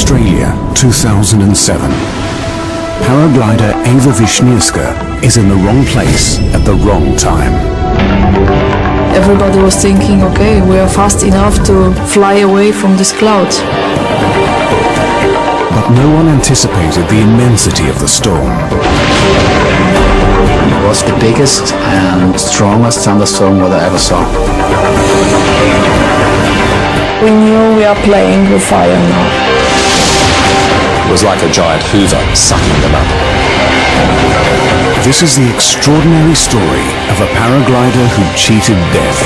Australia, 2007. Paraglider Ewa Wisnierska is in the wrong place at the wrong time. Everybody was thinking, okay, we are fast enough to fly away from this cloud. But no one anticipated the immensity of the storm. It was the biggest and strongest thunderstorm that I ever saw. We knew we are playing with fire now. It was like a giant hoover sucking them up. This is the extraordinary story of a paraglider who cheated death.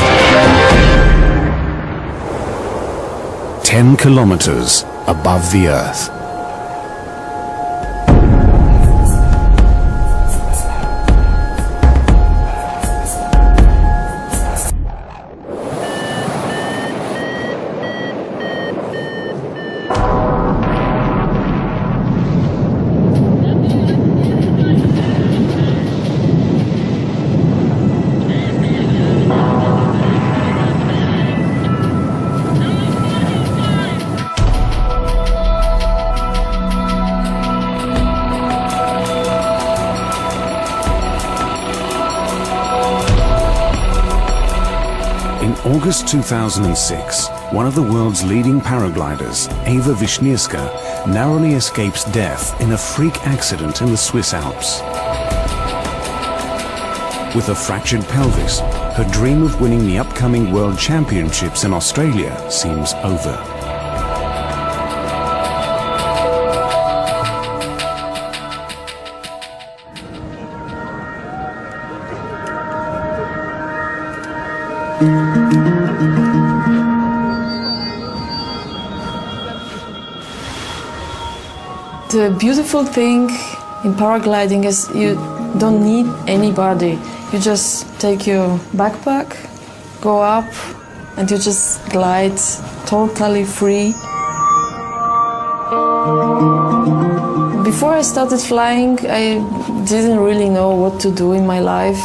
10 kilometers above the Earth. In August 2006, one of the world's leading paragliders, Ewa Wisnierska, narrowly escapes death in a freak accident in the Swiss Alps. With a fractured pelvis, her dream of winning the upcoming World Championships in Australia seems over. The beautiful thing in paragliding is you don't need anybody. You just take your backpack, go up, and you just glide totally free. Before I started flying, I didn't really know what to do in my life.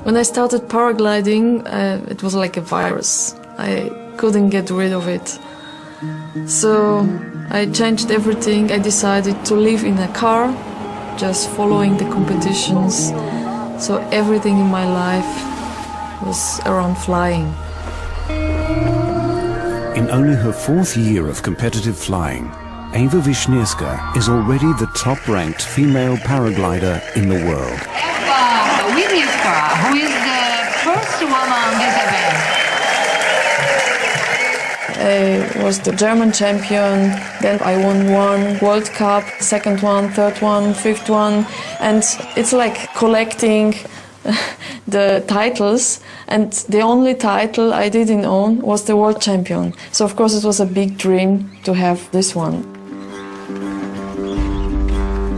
When I started paragliding, it was like a virus. I couldn't get rid of it. So I changed everything. I decided to live in a car, just following the competitions. So everything in my life was around flying. In only her 4th year of competitive flying, Ewa Wisnierska is already the top-ranked female paraglider in the world. Ewa Wisnierska, who is the first woman on this event. I was the German champion, then I won one World Cup, second one, third one, fifth one, and it's like collecting the titles, and the only title I didn't own was the world champion. So of course it was a big dream to have this one.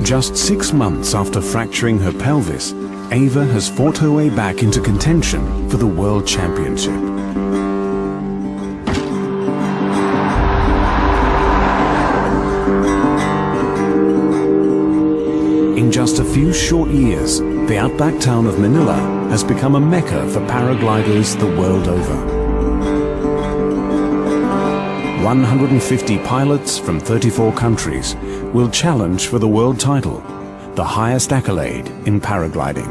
Just 6 months after fracturing her pelvis, Ewa has fought her way back into contention for the World Championship. In just a few short years, the outback town of Manila has become a mecca for paragliders the world over. 150 pilots from 34 countries will challenge for the world title, the highest accolade in paragliding.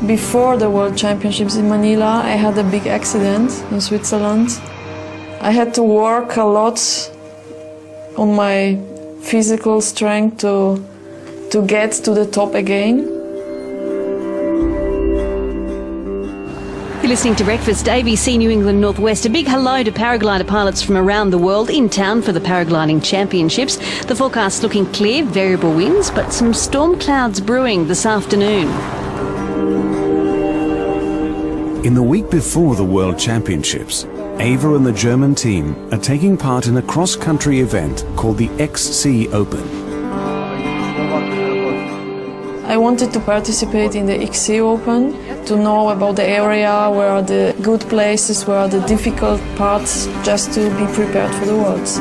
Before the World Championships in Manila, I had a big accident in Switzerland. I had to work a lot on my physical strength to get to the top again. You're listening to Breakfast, ABC New England Northwest. A big hello to paraglider pilots from around the world in town for the paragliding championships. The forecast looking clear, variable winds, but some storm clouds brewing this afternoon. In the week before the World Championships, Ewa and the German team are taking part in a cross-country event called the XC Open. I wanted to participate in the XC Open, to know about the area, where are the good places, where are the difficult parts, just to be prepared for the Worlds.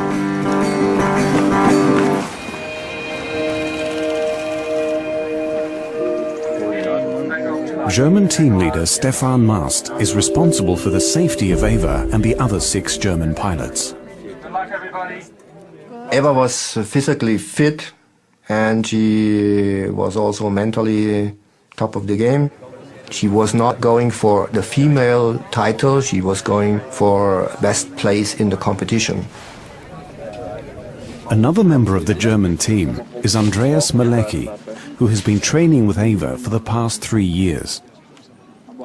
German team leader Stefan Mast is responsible for the safety of Ewa and the other 6 German pilots. Ewa was physically fit, and she was also mentally top of the game. She was not going for the female title, she was going for best place in the competition. Another member of the German team is Andreas Malecki, who has been training with Ewa for the past 3 years.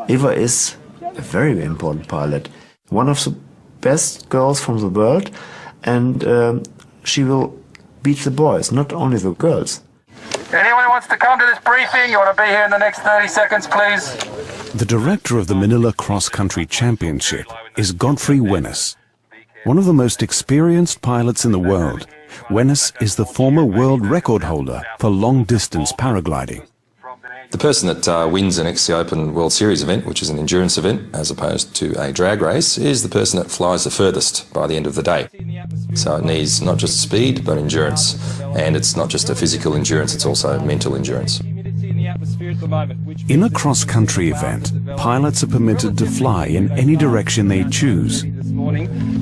Ewa is a very important pilot, one of the best girls from the world, and she will beat the boys, not only the girls. Anyone who wants to come to this briefing, you want to be here in the next 30 seconds, please. The director of the Manila Cross Country Championship is Godfrey Wennes. One of the most experienced pilots in the world, Wennes is the former world record holder for long-distance paragliding. The person that wins an XC Open World Series event, which is an endurance event as opposed to a drag race, is the person that flies the furthest by the end of the day. So it needs not just speed but endurance, and it's not just a physical endurance, it's also mental endurance. In a cross-country event, pilots are permitted to fly in any direction they choose.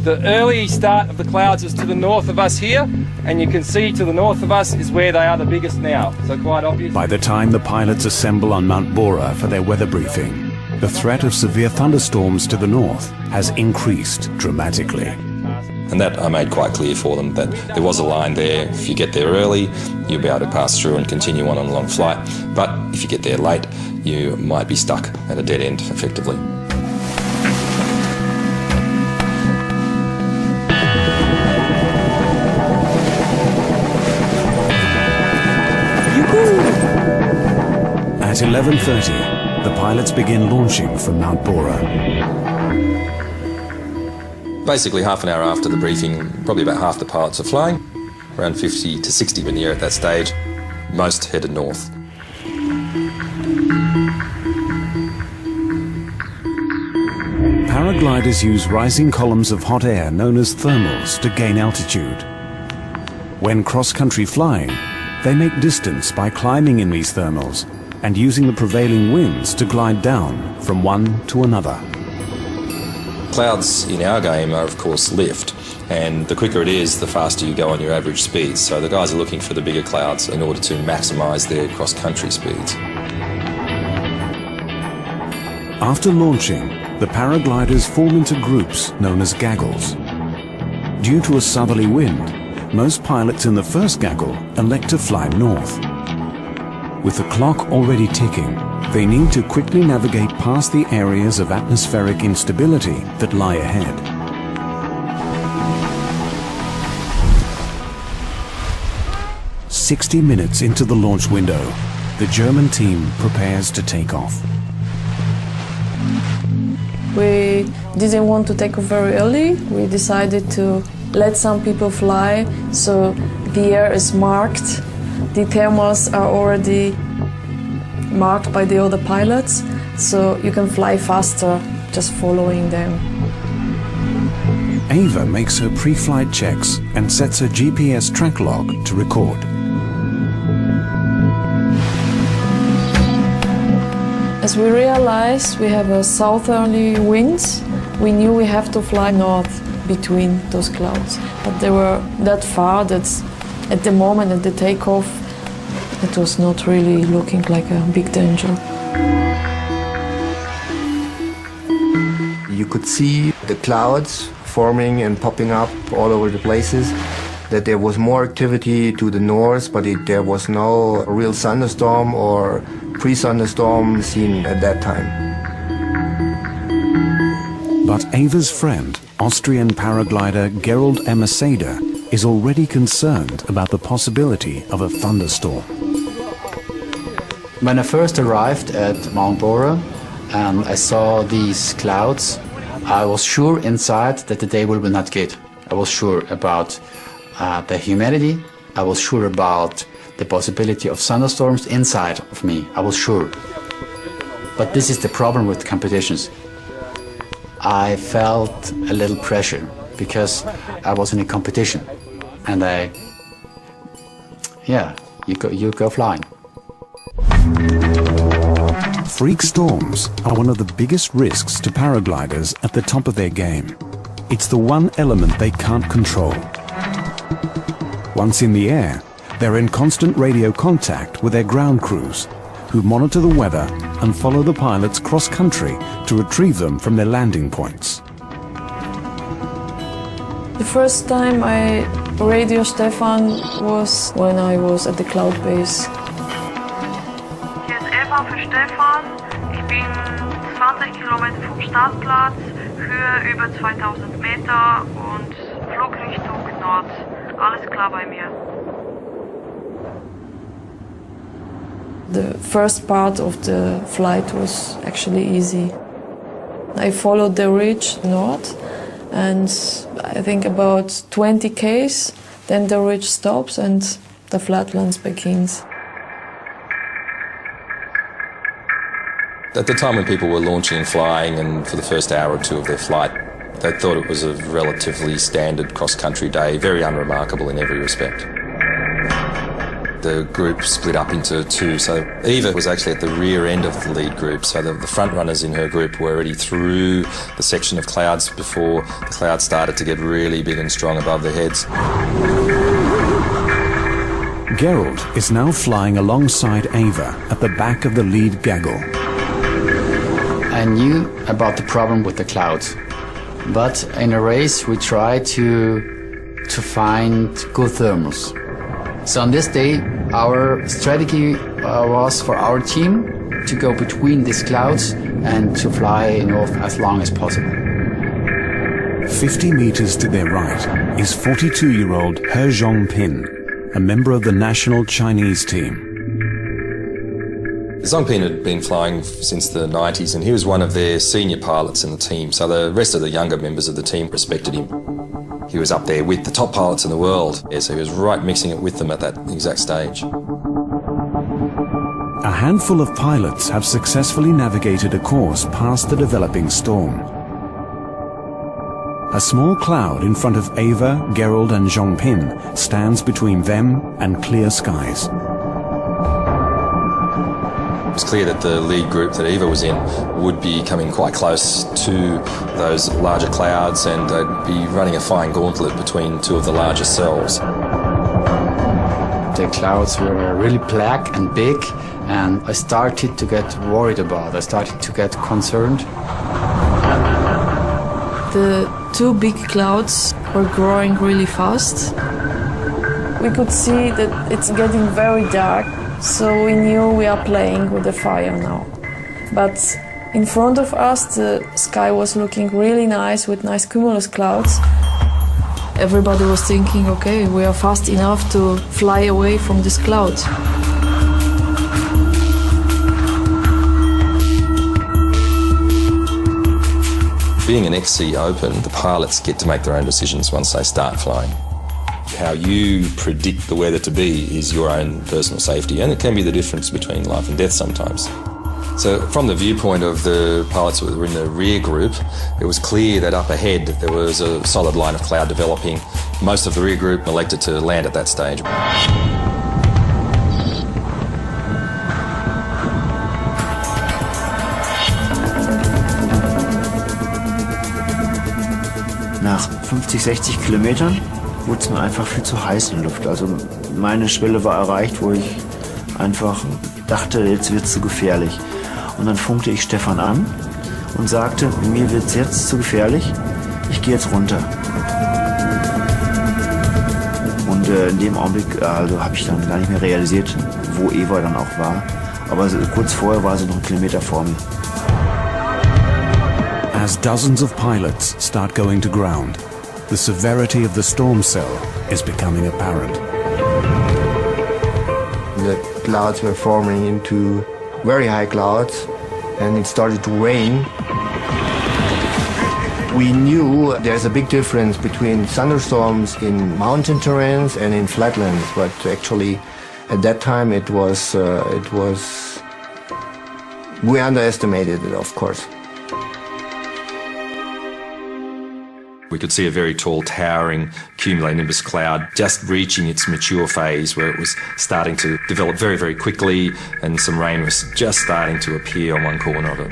The early start of the clouds is to the north of us here, and you can see to the north of us is where they are the biggest now, so quite obvious. By the time the pilots assemble on Mount Bora for their weather briefing, the threat of severe thunderstorms to the north has increased dramatically. And that I made quite clear for them, that there was a line there. If you get there early, you'll be able to pass through and continue on a long flight. But if you get there late, you might be stuck at a dead end, effectively. At 11:30, the pilots begin launching from Mount Bora. Basically, half an hour after the briefing, probably about half the pilots are flying, around 50 to 60 in the air at that stage, most headed north. Paragliders use rising columns of hot air known as thermals to gain altitude. When cross-country flying, they make distance by climbing in these thermals and using the prevailing winds to glide down from one to another. Clouds in our game are of course lift, and the quicker it is, the faster you go on your average speeds. So the guys are looking for the bigger clouds in order to maximise their cross-country speeds. After launching, the paragliders form into groups known as gaggles. Due to a southerly wind, most pilots in the first gaggle elect to fly north. With the clock already ticking, they need to quickly navigate past the areas of atmospheric instability that lie ahead. "60 minutes into the launch window, the German team prepares to take off. We didn't want to take off very early. We decided to let some people fly, so the air is marked. The thermals are already marked by the other pilots, so you can fly faster just following them. Ewa makes her pre-flight checks and sets her GPS track log to record. As we realized we have a southerly winds, we knew we have to fly north between those clouds. But they were that far that at the moment at the takeoff, it was not really looking like a big danger. You could see the clouds forming and popping up all over the places, that there was more activity to the north, but there was no real thunderstorm or pre-thunderstorm seen at that time. But Ewa's friend, Austrian paraglider Gerald Emerseder, is already concerned about the possibility of a thunderstorm. When I first arrived at Mount Bora and I saw these clouds, I was sure inside that the day will be not good. I was sure about the humidity. I was sure about the possibility of thunderstorms inside of me. I was sure. But this is the problem with competitions. I felt a little pressure because I was in a competition, and you go flying. Freak storms are one of the biggest risks to paragliders at the top of their game. It's the one element they can't control. Once in the air, they're in constant radio contact with their ground crews, who monitor the weather and follow the pilots cross-country to retrieve them from their landing points. The first time I radio Stefan was when I was at the cloud base. Hier ist Ewa für Stefan. Ich bin 20 Kilometer vom Startplatz, Höhe über 2000 Meter und Flugrichtung Nord. Alles klar bei mir. The first part of the flight was actually easy. I followed the ridge north, and I think about 20 km, then the ridge stops and the flatlands begins. At the time when people were launching and flying, and for the first hour or two of their flight, they thought it was a relatively standard cross-country day, very unremarkable in every respect. The group split up into two, so Ewa was actually at the rear end of the lead group, so the front runners in her group were already through the section of clouds before the clouds started to get really big and strong above their heads. Gerald is now flying alongside Ewa at the back of the lead gaggle. I knew about the problem with the clouds, but in a race we try to find good thermals. So on this day, our strategy was for our team to go between these clouds and to fly north as long as possible. 50 meters to their right is 42-year-old He Zhongpin, a member of the national Chinese team. Zhongpin had been flying since the 90s, and he was one of their senior pilots in the team, so the rest of the younger members of the team respected him. He was up there with the top pilots in the world, so he was right mixing it with them at that exact stage. A handful of pilots have successfully navigated a course past the developing storm. A small cloud in front of Ewa, Gerald and Zhongpin stands between them and clear skies. It was clear that the lead group that Ewa was in would be coming quite close to those larger clouds, and they'd be running a fine gauntlet between two of the larger cells. The clouds were really black and big, and I started to get worried about it. I started to get concerned. The two big clouds were growing really fast. We could see that it's getting very dark, so we knew we are playing with the fire now. But in front of us, the sky was looking really nice with nice cumulus clouds. Everybody was thinking, okay, we are fast enough to fly away from this cloud. Being an XC Open, the pilots get to make their own decisions once they start flying. How you predict the weather to be is your own personal safety, and it can be the difference between life and death sometimes. So from the viewpoint of the pilots who were in the rear group, it was clear that up ahead there was a solid line of cloud developing. Most of the rear group elected to land at that stage. Nach 50, 60 Kilometern wurde es mir einfach viel zu heiß in der Luft. Also meine Schwelle war erreicht, wo ich einfach dachte, jetzt wird es zu gefährlich. Und dann funkte ich Stefan an und sagte, mir wird es jetzt zu gefährlich, ich gehe jetzt runter. Und in dem Augenblick habe ich dann gar nicht mehr realisiert, wo Ewa dann auch war. Aber kurz vorher war sie noch einen Kilometer vor mir. As dozens of pilots start going to ground, the severity of the storm cell is becoming apparent. The clouds were forming into very high clouds, and it started to rain. We knew there's a big difference between thunderstorms in mountain terrains and in flatlands, but actually at that time we underestimated it, of course. We could see a very tall, towering cumulonimbus cloud just reaching its mature phase, where it was starting to develop very, very quickly, and some rain was just starting to appear on one corner of it.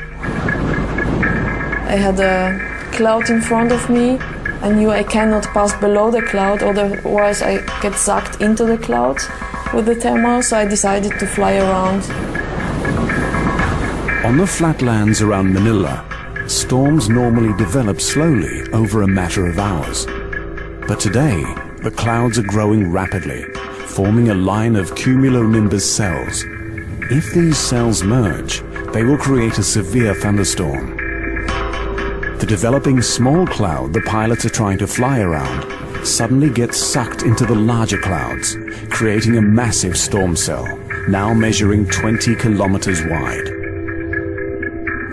I had a cloud in front of me, I knew I cannot pass below the cloud, otherwise I get sucked into the cloud with the thermal, so I decided to fly around. On the flatlands around Manila, storms normally develop slowly over a matter of hours. But today, the clouds are growing rapidly, forming a line of cumulonimbus cells. If these cells merge, they will create a severe thunderstorm. The developing small cloud the pilots are trying to fly around suddenly gets sucked into the larger clouds, creating a massive storm cell, now measuring 20 kilometers wide.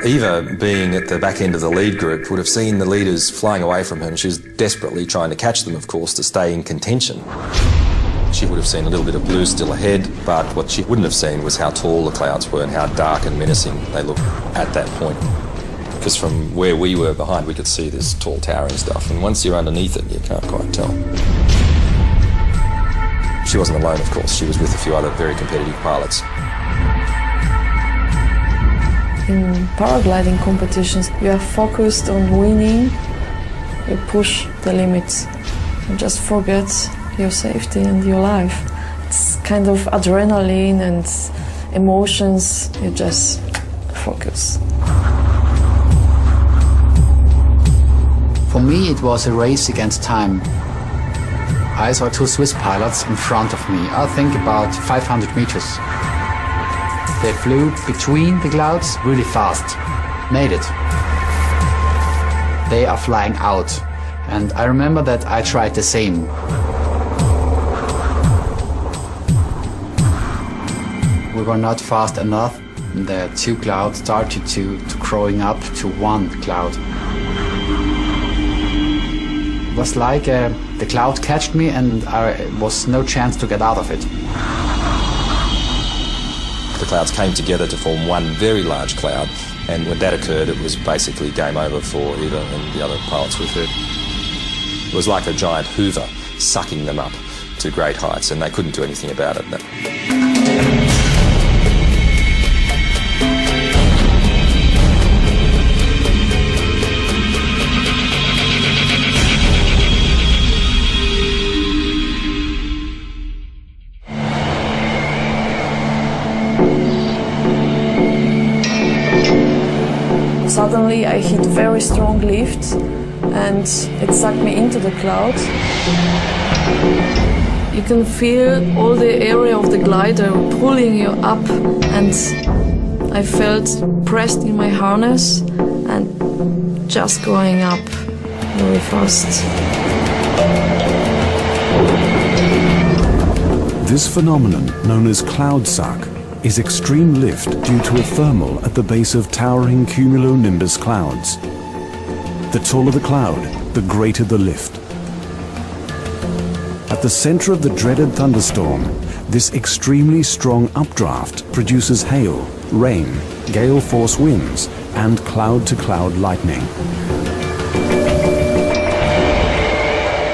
Eva, being at the back end of the lead group, would have seen the leaders flying away from her, and she was desperately trying to catch them, of course, to stay in contention. She would have seen a little bit of blue still ahead, but what she wouldn't have seen was how tall the clouds were and how dark and menacing they looked at that point. Because from where we were behind, we could see this tall towering stuff, and once you're underneath it, you can't quite tell. She wasn't alone, of course. She was with a few other very competitive pilots. In paragliding competitions, you are focused on winning, you push the limits, you just forget your safety and your life. It's kind of adrenaline and emotions, you just focus. For me, it was a race against time. I saw two Swiss pilots in front of me, I think about 500 meters. They flew between the clouds really fast. Made it. They are flying out. And I remember that I tried the same. We were not fast enough. The two clouds started to growing up to one cloud. It was like the cloud catched me and there was no chance to get out of it. The clouds came together to form one very large cloud, and when that occurred, it was basically game over for Eva and the other pilots with her. It was like a giant hoover sucking them up to great heights, and they couldn't do anything about it. Suddenly I hit very strong lift and it sucked me into the cloud. You can feel all the area of the glider pulling you up, and I felt pressed in my harness and just going up very fast. This phenomenon, known as cloud suck, is extreme lift due to a thermal at the base of towering cumulonimbus clouds. The taller the cloud, the greater the lift. At the center of the dreaded thunderstorm, this extremely strong updraft produces hail, rain, gale force winds, and cloud-to-cloud lightning.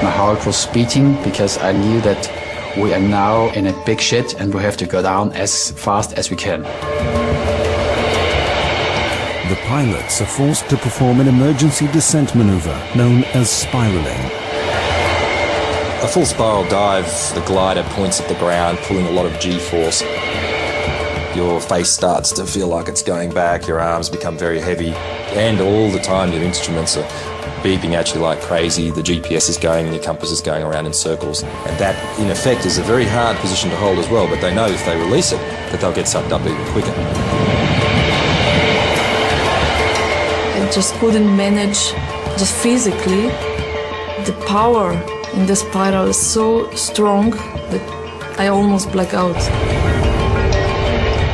My heart was beating because I knew that we are now in a big shit and we have to go down as fast as we can. The pilots are forced to perform an emergency descent maneuver known as spiraling. A full spiral dive, the glider points at the ground, pulling a lot of G-force. Your face starts to feel like it's going back, your arms become very heavy, and all the time your instruments are beeping at you like crazy, the GPS is going and your compass is going around in circles. And that, in effect, is a very hard position to hold as well, but they know if they release it, that they'll get sucked up even quicker. I just couldn't manage, just physically. The power in the spiral is so strong that I almost black out.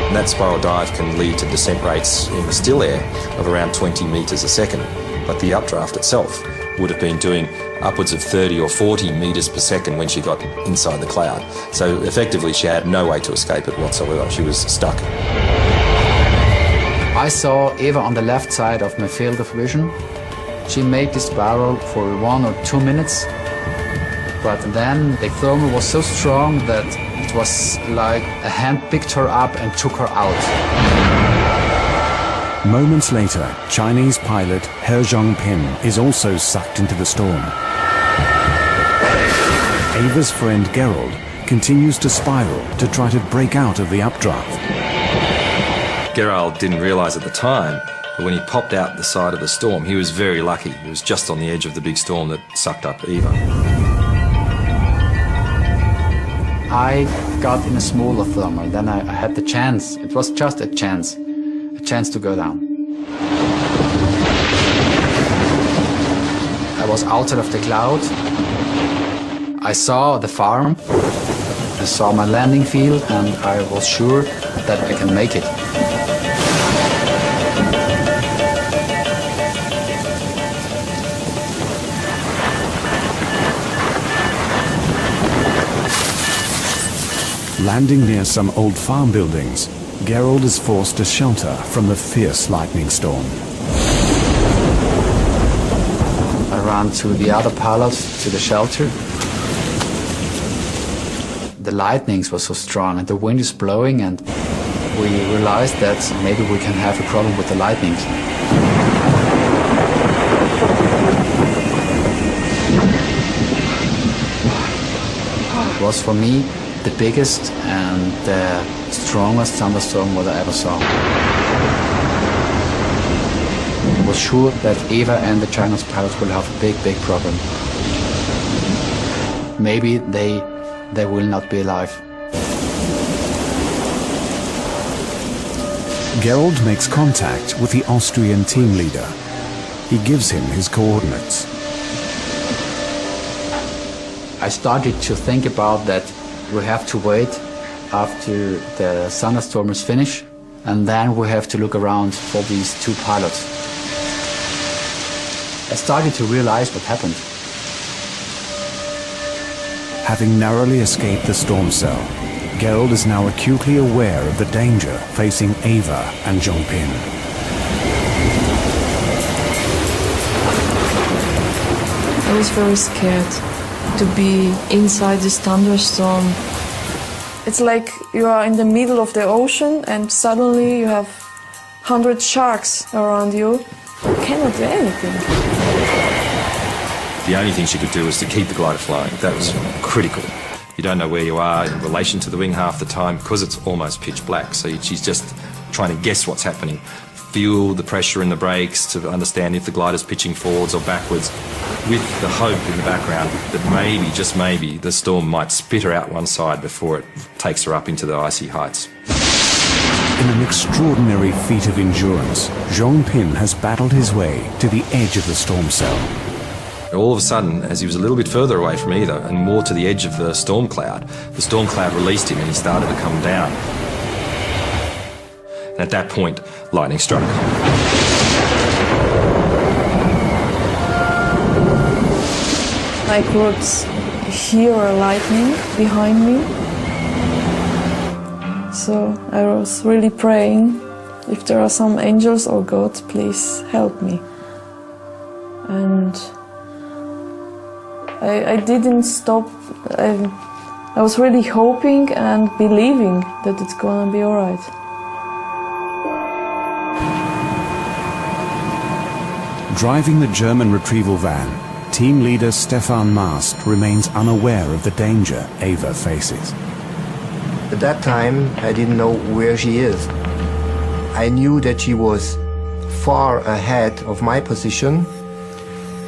And that spiral dive can lead to descent rates in the still air of around 20 meters a second. But the updraft itself would have been doing upwards of 30 or 40 meters per second when she got inside the cloud. So effectively she had no way to escape it whatsoever. She was stuck. I saw Eva on the left side of my field of vision. She made the spiral for 1 or 2 minutes, but then the thermal was so strong that it was like a hand picked her up and took her out. Moments later, Chinese pilot He Zhongpin is also sucked into the storm. Ewa's friend Gerald continues to spiral to try to break out of the updraft. Gerald didn't realise at the time, but when he popped out the side of the storm, he was very lucky. He was just on the edge of the big storm that sucked up Ewa. I got in a smaller thermal, then I had the chance. It was just a chance to go down. I was outside of the cloud. I saw the farm, I saw my landing field, and I was sure that I can make it. Landing near some old farm buildings, Gerald is forced to shelter from the fierce lightning storm. I ran to the other pilots, to the shelter. The lightnings were so strong and the wind is blowing, and we realized that maybe we can have a problem with the lightnings. It was for me the biggest and the strongest thunderstorm that I ever saw. I was sure that Ewa and the Chinese pilots will have a big problem. Maybe they will not be alive. Gerald makes contact with the Austrian team leader. He gives him his coordinates. I started to think about that we have to wait after the thunderstorm is finished, and then we have to look around for these two pilots. I started to realize what happened. Having narrowly escaped the storm cell, Gerald is now acutely aware of the danger facing Ewa and Zhongpin. I was very scared to be inside this thunderstorm. It's like you are in the middle of the ocean and suddenly you have 100 sharks around you. You cannot do anything. The only thing she could do was to keep the glider flying. That was critical. You don't know where you are in relation to the wing half the time because it's almost pitch black. So she's just trying to guess what's happening, feel the pressure in the brakes to understand if the glider's pitching forwards or backwards, with the hope in the background that maybe, just maybe, the storm might spit her out one side before it takes her up into the icy heights. In an extraordinary feat of endurance, Zhongpin has battled his way to the edge of the storm cell. All of a sudden, as he was a little bit further away from Ewa and more to the edge of the storm cloud released him and he started to come down. And at that point, lightning struck. I could hear a lightning behind me. So I was really praying, if there are some angels or God, please help me. And I didn't stop. I was really hoping and believing that it's gonna be all right. Driving the German retrieval van, team leader Stefan Mast remains unaware of the danger Ewa faces. At that time, I didn't know where she is. I knew that she was far ahead of my position,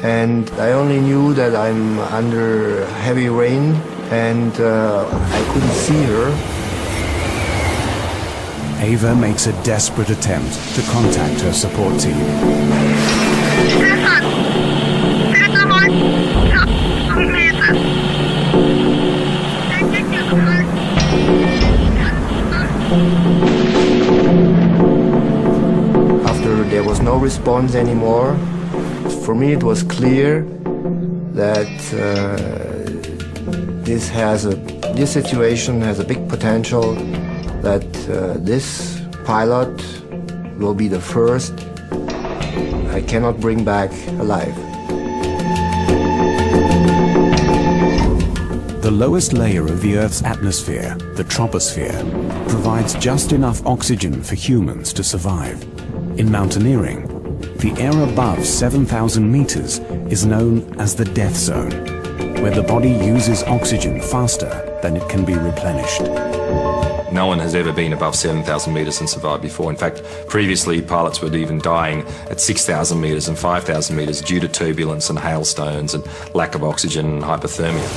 and I only knew that I'm under heavy rain and I couldn't see her. Ewa makes a desperate attempt to contact her support team. After there was no response anymore, for me it was clear that this situation has a big potential, that this pilot will be the first I cannot bring back alive. The lowest layer of the Earth's atmosphere, the troposphere, provides just enough oxygen for humans to survive. In mountaineering, the air above 7,000 meters is known as the death zone, where the body uses oxygen faster than it can be replenished. No one has ever been above 7,000 metres and survived before. In fact, previously pilots were even dying at 6,000 metres and 5,000 metres due to turbulence and hailstones and lack of oxygen and hypothermia.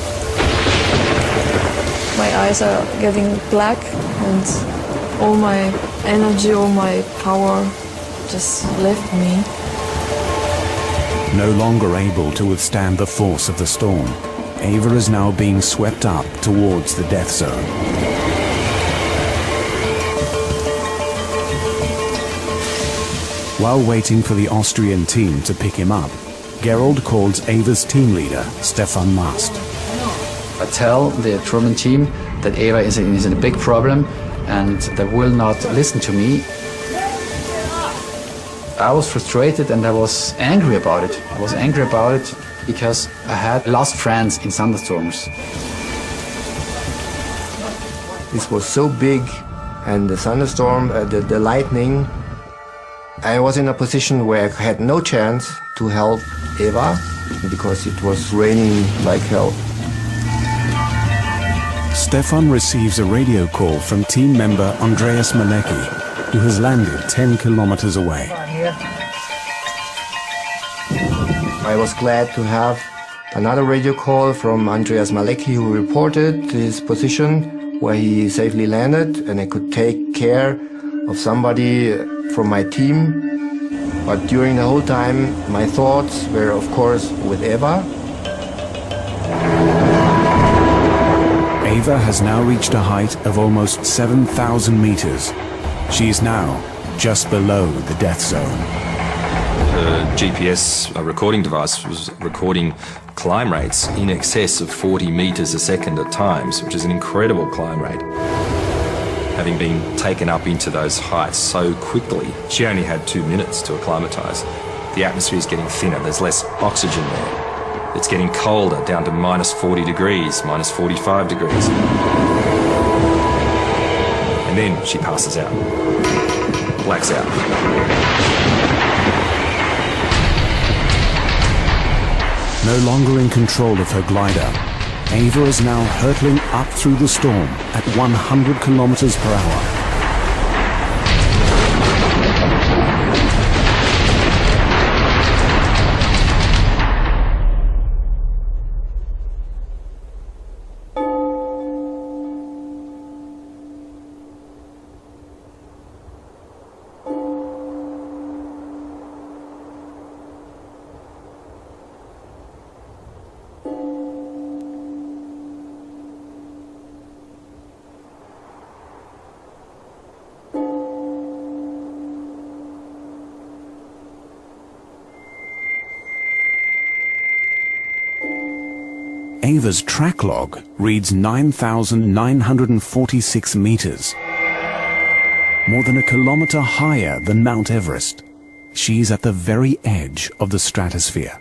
My eyes are getting black and all my energy, all my power just left me. No longer able to withstand the force of the storm, Ewa is now being swept up towards the death zone. While waiting for the Austrian team to pick him up, Gerald calls Ewa's team leader, Stefan Mast. I tell the German team that Ewa is in a big problem and they will not listen to me. I was frustrated and I was angry about it. I was angry about it because I had lost friends in thunderstorms. This was so big, and the thunderstorm, the lightning, I was in a position where I had no chance to help Ewa because it was raining like hell. Stefan receives a radio call from team member Andreas Malecki, who has landed 10 kilometers away. I was glad to have another radio call from Andreas Malecki, who reported his position where he safely landed, and I could take care of somebody from my team. But during the whole time, my thoughts were, of course, with Ewa. Ewa has now reached a height of almost 7,000 meters. She is now just below the death zone. Her GPS recording device was recording climb rates in excess of 40 meters a second at times, which is an incredible climb rate. Having been taken up into those heights so quickly, she only had 2 minutes to acclimatise. The atmosphere is getting thinner, there's less oxygen there. It's getting colder, down to minus 40 degrees, minus 45 degrees. And then she passes out, blacks out. No longer in control of her glider, Ewa is now hurtling up through the storm at 100 kilometers per hour. Ewa's track log reads 9,946 meters. More than a kilometer higher than Mount Everest. She's at the very edge of the stratosphere.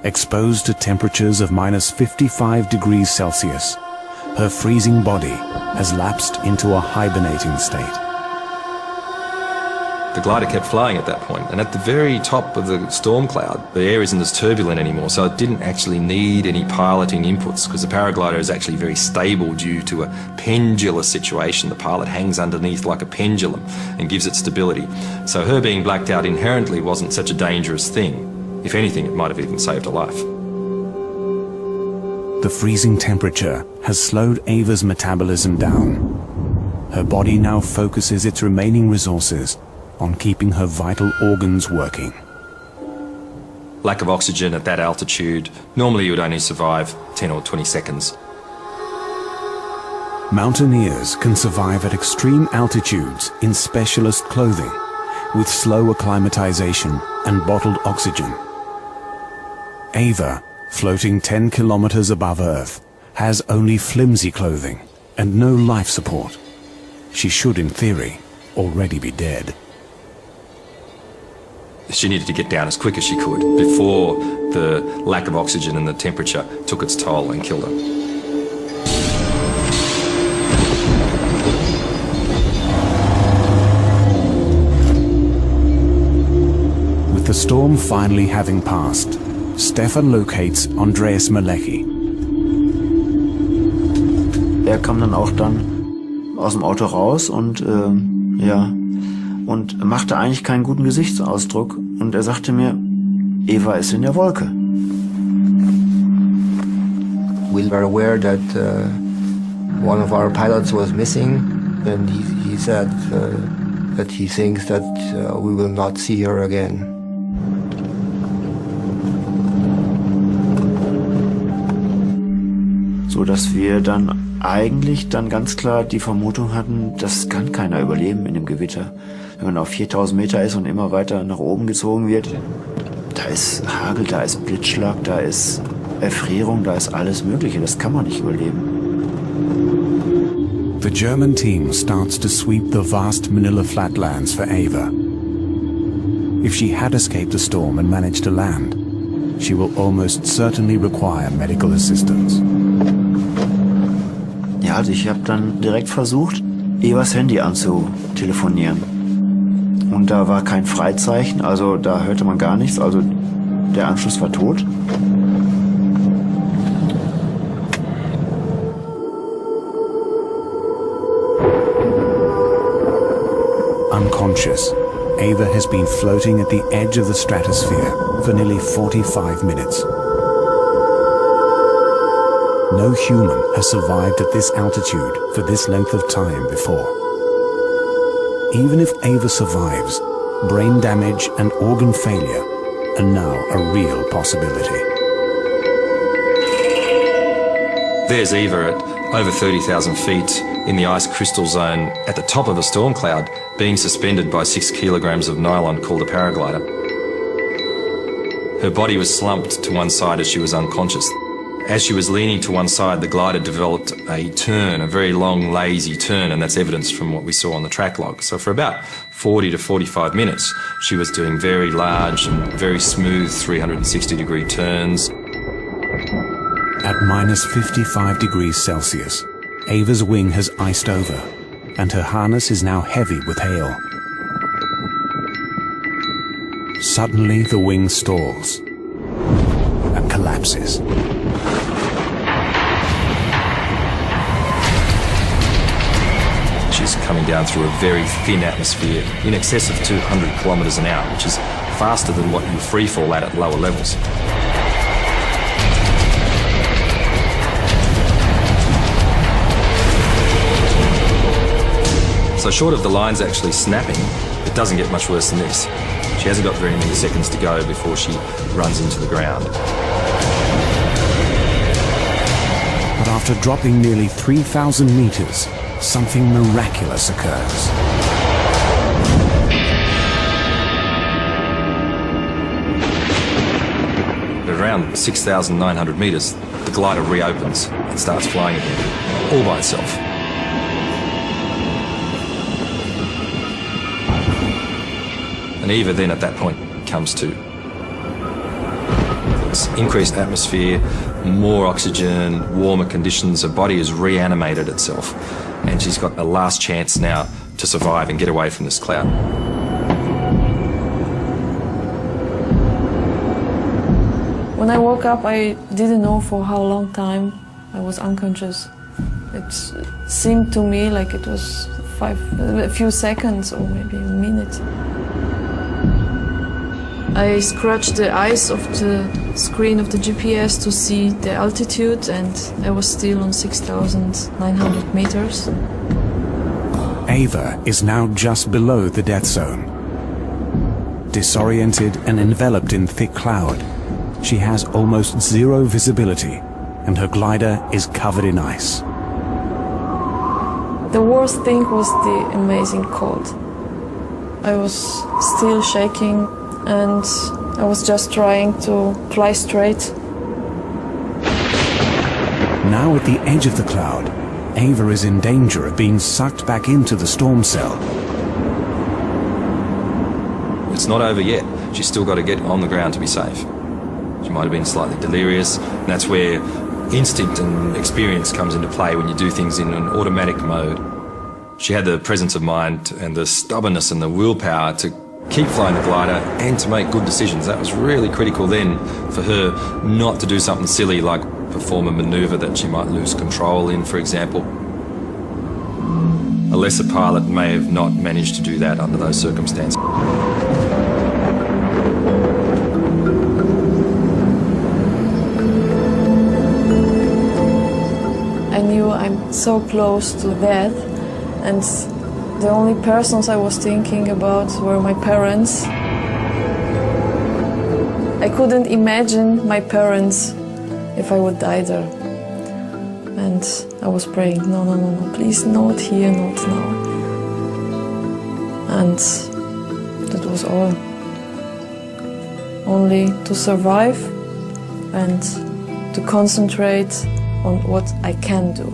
Exposed to temperatures of minus 55 degrees Celsius, her freezing body has lapsed into a hibernating state. The glider kept flying at that point, and at the very top of the storm cloud, the air isn't as turbulent anymore, so it didn't actually need any piloting inputs, because the paraglider is actually very stable due to a pendular situation. The pilot hangs underneath like a pendulum and gives it stability. So her being blacked out inherently wasn't such a dangerous thing. If anything, it might have even saved her life. The freezing temperature has slowed Ewa's metabolism down. Her body now focuses its remaining resources on keeping her vital organs working. Lack of oxygen at that altitude, normally you would only survive 10 or 20 seconds. Mountaineers can survive at extreme altitudes in specialist clothing, with slow acclimatization and bottled oxygen. Ewa, floating 10 kilometers above Earth, has only flimsy clothing and no life support. She should, in theory, already be dead. She needed to get down as quick as she could before the lack of oxygen and the temperature took its toll and killed her. With the storm finally having passed, Stefan locates Andreas Malecki. Er kam dann auch aus dem Auto raus und und machte eigentlich keinen guten Gesichtsausdruck. Und er sagte mir, Ewa ist in der Wolke. We were aware that one of our pilots was missing, and he said that he thinks that we will not see her again. So dass wir dann eigentlich ganz klar die Vermutung hatten, das kann keiner überleben in dem Gewitter. Wenn man auf 4000 Meter ist und immer weiter nach oben gezogen wird, da ist Hagel, da ist Blitzschlag, da ist Erfrierung, da ist alles Mögliche. Das kann man nicht überleben. The German team starts to sweep the vast Manila flatlands for Ewa. If she had escaped the storm and managed to land, she will almost certainly require medical assistance. Ja, also ich habe dann direkt versucht, Ewas Handy anzutelefonieren. Und da war kein Freizeichen, also da hörte man gar nichts, also der Anschluss war tot. Unconscious, Ewa has been floating at the edge of the stratosphere for nearly 45 minutes. No human has survived at this altitude for this length of time before. Even if Ewa survives, brain damage and organ failure are now a real possibility. There's Ewa at over 30,000 feet in the ice crystal zone at the top of a storm cloud, being suspended by 6 kilograms of nylon called a paraglider. Her body was slumped to one side as she was unconscious. As she was leaning to one side, the glider developed a turn, a very long, lazy turn, and that's evidence from what we saw on the track log. So for about 40 to 45 minutes, she was doing very large and very smooth 360-degree turns. At minus 55 degrees Celsius, Ewa's wing has iced over, and her harness is now heavy with hail. Suddenly, the wing stalls and collapses. She's coming down through a very thin atmosphere, in excess of 200 kilometres an hour, which is faster than what you free fall at lower levels. So short of the lines actually snapping, it doesn't get much worse than this. She hasn't got very many seconds to go before she runs into the ground. But after dropping nearly 3,000 meters, something miraculous occurs. At around 6,900 meters, the glider reopens and starts flying again, all by itself. And Ewa then at that point comes to. It's increased atmosphere, more oxygen, warmer conditions, her body has reanimated itself, and she's got a last chance now to survive and get away from this cloud. When I woke up, I didn't know for how long time I was unconscious. It seemed to me like it was a few seconds or maybe a minute. I scratched the eyes of the screen of the GPS to see the altitude, and I was still on 6,900 meters. Ewa is now just below the death zone. Disoriented and enveloped in thick cloud, she has almost zero visibility, and her glider is covered in ice. The worst thing was the amazing cold. I was still shaking, and I was just trying to fly straight. Now at the edge of the cloud, Ewa is in danger of being sucked back into the storm cell. It's not over yet. She's still got to get on the ground to be safe. She might have been slightly delirious, and that's where instinct and experience comes into play when you do things in an automatic mode. She had the presence of mind and the stubbornness and the willpower to keep flying the glider and to make good decisions. That was really critical then for her not to do something silly like perform a manoeuvre that she might lose control in, for example. A lesser pilot may have not managed to do that under those circumstances. I knew I'm so close to death, and the only persons I was thinking about were my parents. I couldn't imagine my parents if I would die there. And I was praying, no, no, no, no, please, not here, not now. And that was all. Only to survive and to concentrate on what I can do.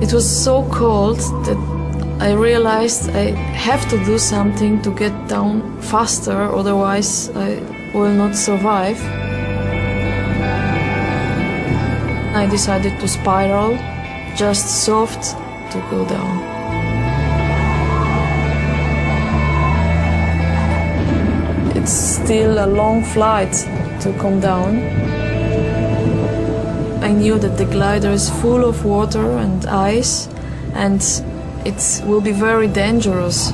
It was so cold that I realized I have to do something to get down faster, otherwise I will not survive. I decided to spiral, just soft to go down. It's still a long flight to come down. I knew that the glider is full of water and ice, and it will be very dangerous.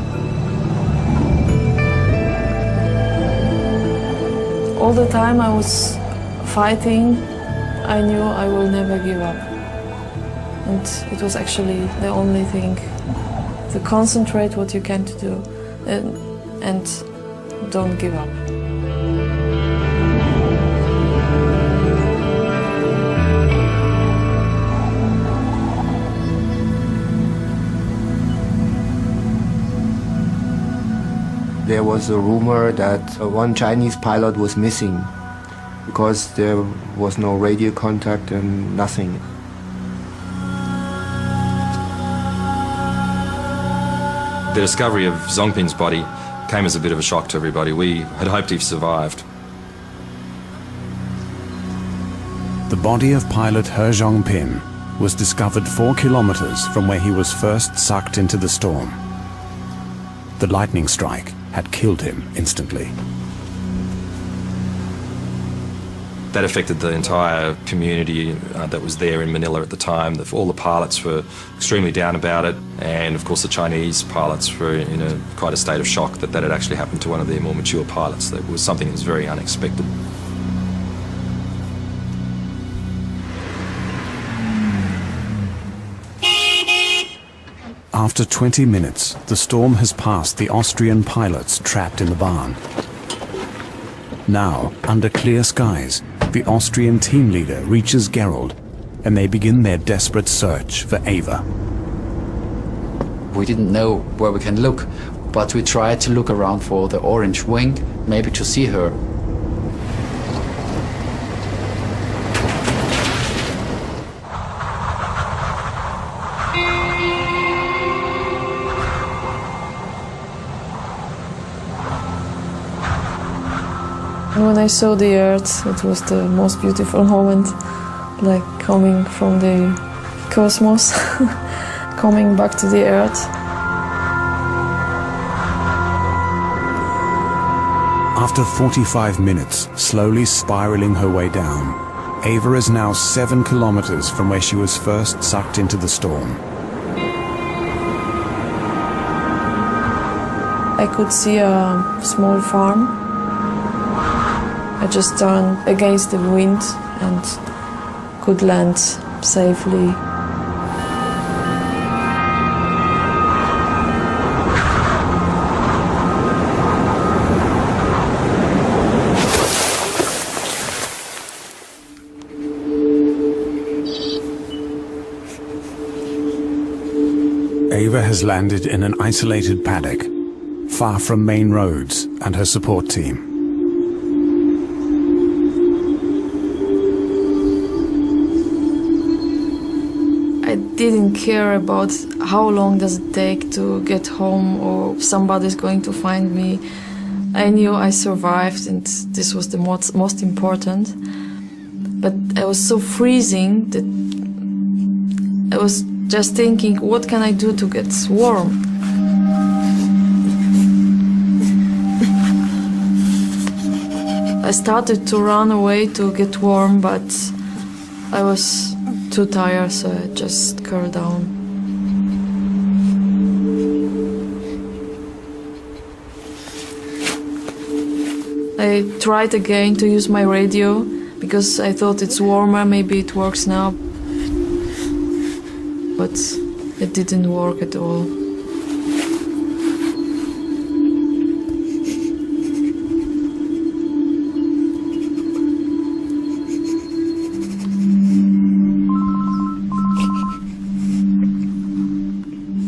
All the time I was fighting, I knew I will never give up. And it was actually the only thing, to concentrate what you can to do and don't give up. There was a rumor that one Chinese pilot was missing because there was no radio contact and nothing. The discovery of Zongpin's body came as a bit of a shock to everybody. We had hoped he survived. The body of pilot He Zongpin was discovered 4 kilometers from where he was first sucked into the storm. The lightning strike had killed him instantly. That affected the entire community that was there in Manila at the time. All the pilots were extremely down about it, and of course the Chinese pilots were in quite a state of shock that that had actually happened to one of their more mature pilots. That was something that was very unexpected. After 20 minutes, the storm has passed the Austrian pilots trapped in the barn. Now, under clear skies, the Austrian team leader reaches Gerald, and they begin their desperate search for Ewa. We didn't know where we can look, but we tried to look around for the orange wing, maybe to see her. When I saw the Earth, it was the most beautiful moment, like coming from the cosmos, coming back to the Earth. After 45 minutes, slowly spiraling her way down, Ewa is now 7 kilometers from where she was first sucked into the storm. I could see a small farm. I just turned against the wind and could land safely. Ewa has landed in an isolated paddock, far from main roads and her support team. I didn't care about how long does it take to get home or if somebody's going to find me. I knew I survived, and this was the most important. But I was so freezing that I was just thinking, what can I do to get warm? I started to run away to get warm, but I was too tired, so I just curled down. I tried again to use my radio because I thought it's warmer, maybe it works now. But it didn't work at all.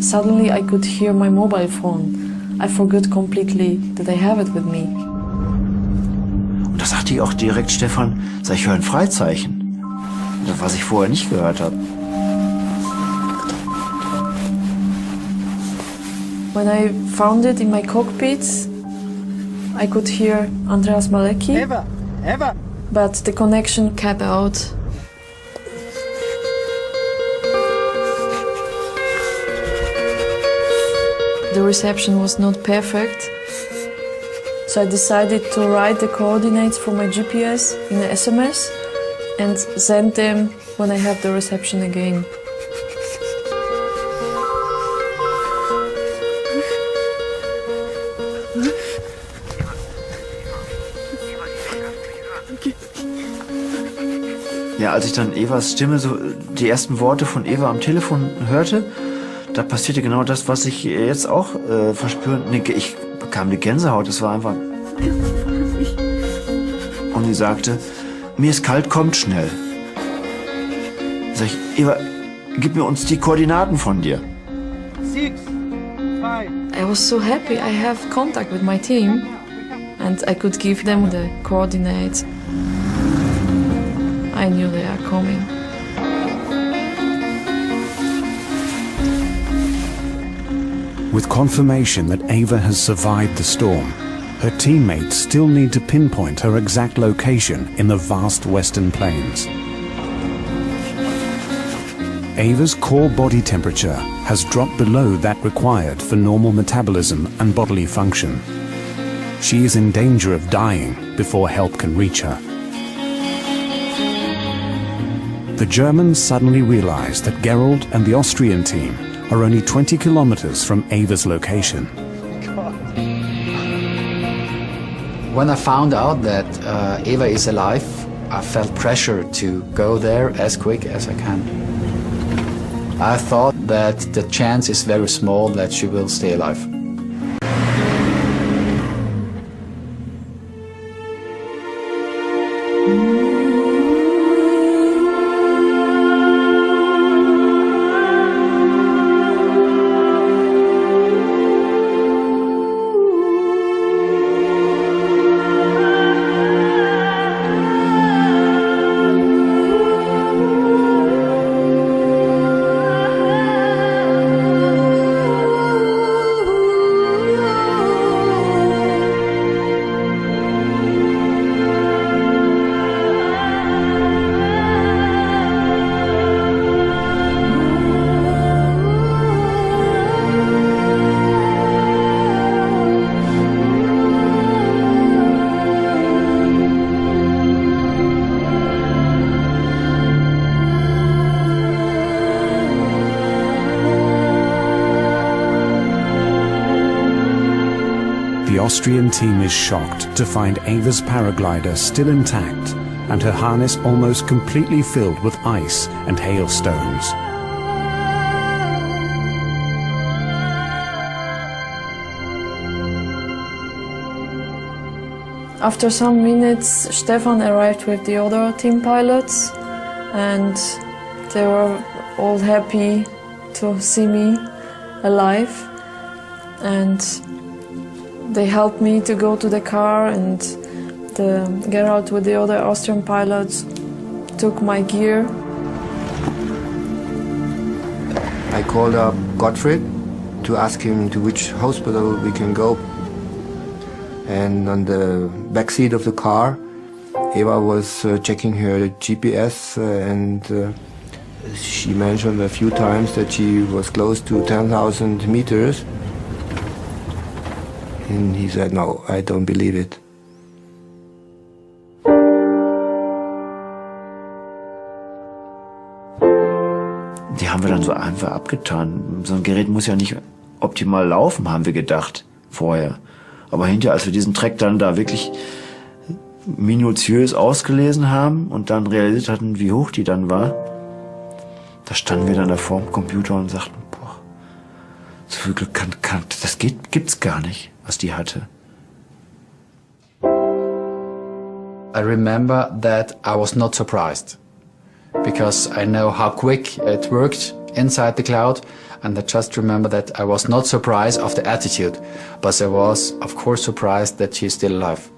Suddenly I could hear my mobile phone. I forgot completely that I have it with me. Und da sagte ich auch direkt, Stefan, sag ich höre ein Freizeichen, was ich vorher nicht gehört habe. When I found it in my cockpit, I could hear Andreas Malecki, Ewa! But the connection cut out. The reception was not perfect, so I decided to write the coordinates for my GPS in an SMS and send them when I have the reception again. Ja, als ich dann Ewas Stimme, so die ersten Worte von Ewa am Telefon hörte, da passierte genau das, was ich jetzt auch verspüre. Ich bekam die Gänsehaut, es war einfach... Und sie sagte, mir ist kalt, kommt schnell. Sag ich, Ewa, gib mir uns die Koordinaten von dir. 6, 5. I was so happy I have contact with my team and I could give them the coordinates. I knew they are coming. With confirmation that Ewa has survived the storm, her teammates still need to pinpoint her exact location in the vast Western Plains. Ewa's core body temperature has dropped below that required for normal metabolism and bodily function. She is in danger of dying before help can reach her. The Germans suddenly realize that Gerald and the Austrian team are only 20 kilometers from Ewa's location. When I found out that Ewa is alive, I felt pressure to go there as quick as I can. I thought that the chance is very small that she will stay alive. The Austrian team is shocked to find Ewa's paraglider still intact and her harness almost completely filled with ice and hailstones. After some minutes, Stefan arrived with the other team pilots and they were all happy to see me alive. And they helped me to go to the car, and Gerald with the other Austrian pilots took my gear. I called up Gottfried to ask him to which hospital we can go. And on the back seat of the car, Ewa was checking her GPS and She mentioned a few times that she was close to 10,000 meters. And he said, no, I don't believe it. Die haben wir dann so einfach abgetan. So ein Gerät muss ja nicht optimal laufen, haben wir gedacht vorher. Aber hinterher, als wir diesen Track dann da wirklich minutiös ausgelesen haben und dann realisiert hatten, wie hoch die dann war, da standen wir dann da vor dem Computer und sagten, boah, so viel Glück das gibt's gar nicht, was die hatte. I remember that I was not surprised, because I know how quick it worked inside the cloud, and I just remember that I was not surprised of the attitude, but I was, of course, surprised that she's still alive.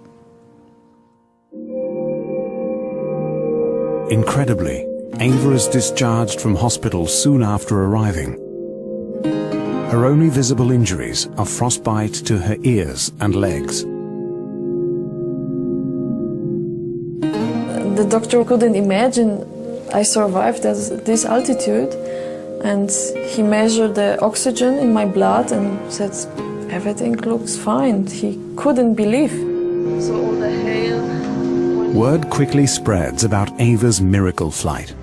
Incredibly, Ewa is discharged from hospital soon after arriving. Her only visible injuries are frostbite to her ears and legs. The doctor couldn't imagine I survived at this altitude, and he measured the oxygen in my blood and said everything looks fine. He couldn't believe. So all the hail. Word quickly spreads about Ewa's miracle flight.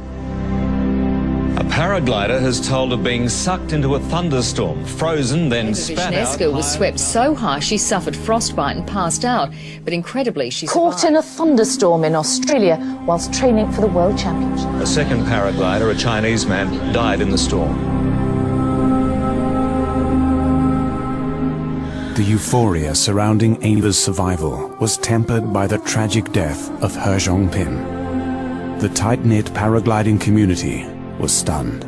A paraglider has told of being sucked into a thunderstorm, frozen, then spat out. Ewa Wisnierska was swept so high she suffered frostbite and passed out, but incredibly she caught survived. in a thunderstorm in Australia whilst training for the World Championship. A second paraglider, a Chinese man, died in the storm. The euphoria surrounding Ewa's survival was tempered by the tragic death of He Zhongpin. The tight-knit paragliding community was stunned.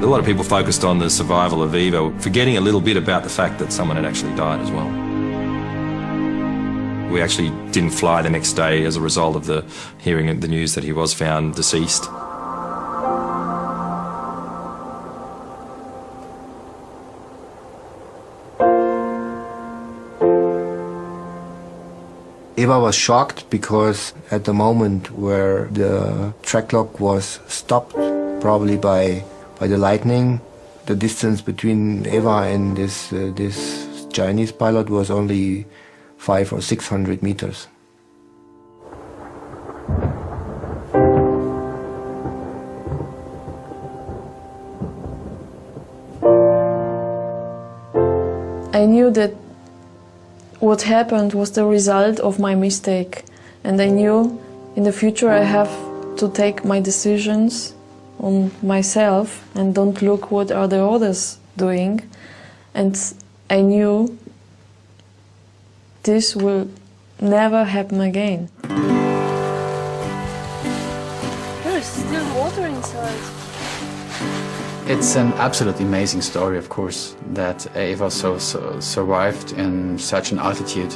A lot of people focused on the survival of Ewa, forgetting a little bit about the fact that someone had actually died as well. We actually didn't fly the next day as a result of the hearing the news that he was found deceased. Ewa was shocked because at the moment where the track clock was stopped, probably by the lightning, the distance between Ewa and this Chinese pilot was only 500 or 600 meters. I knew that what happened was the result of my mistake, and I knew in the future I have to take my decisions on myself and don't look what are the others doing, and I knew this will never happen again. There's still water inside. It's an absolutely amazing story, of course, that Ewa survived in such an altitude.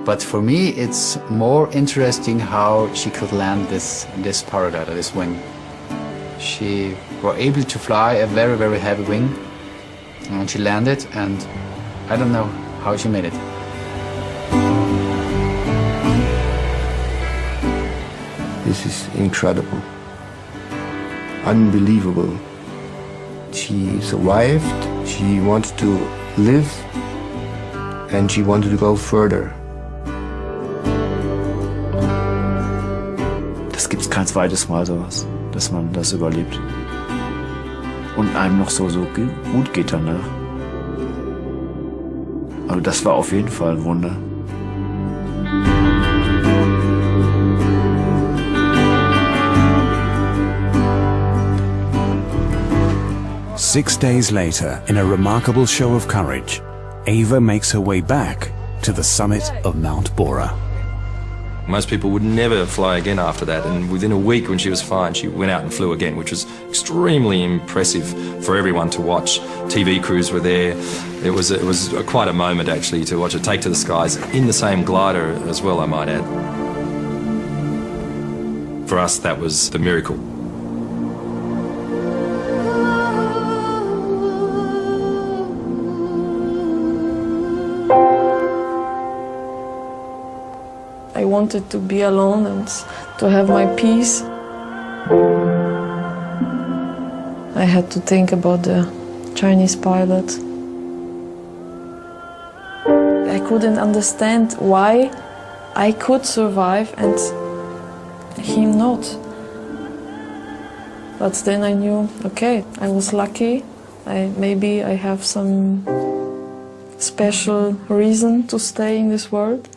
But for me, it's more interesting how she could land this paraglider, this wing. She was able to fly a very, very heavy wing, and she landed, and I don't know how she made it. This is incredible, unbelievable. She survived, she wanted to live, and she wanted to go further. Das gibt's kein zweites Mal sowas, dass man das überlebt. Und einem noch so gut geht danach. Also das war auf jeden Fall ein Wunder. Six days later, in a remarkable show of courage, Ewa makes her way back to the summit of Mount Bora. Most people would never fly again after that, and within a week when she was fine, she went out and flew again, which was extremely impressive for everyone to watch. TV crews were there. It was quite a moment actually to watch her take to the skies in the same glider as well, I might add. For us, that was the miracle. I wanted to be alone and to have my peace. I had to think about the Chinese pilot. I couldn't understand why I could survive and him not. But then I knew, okay, I was lucky. Maybe I have some special reason to stay in this world.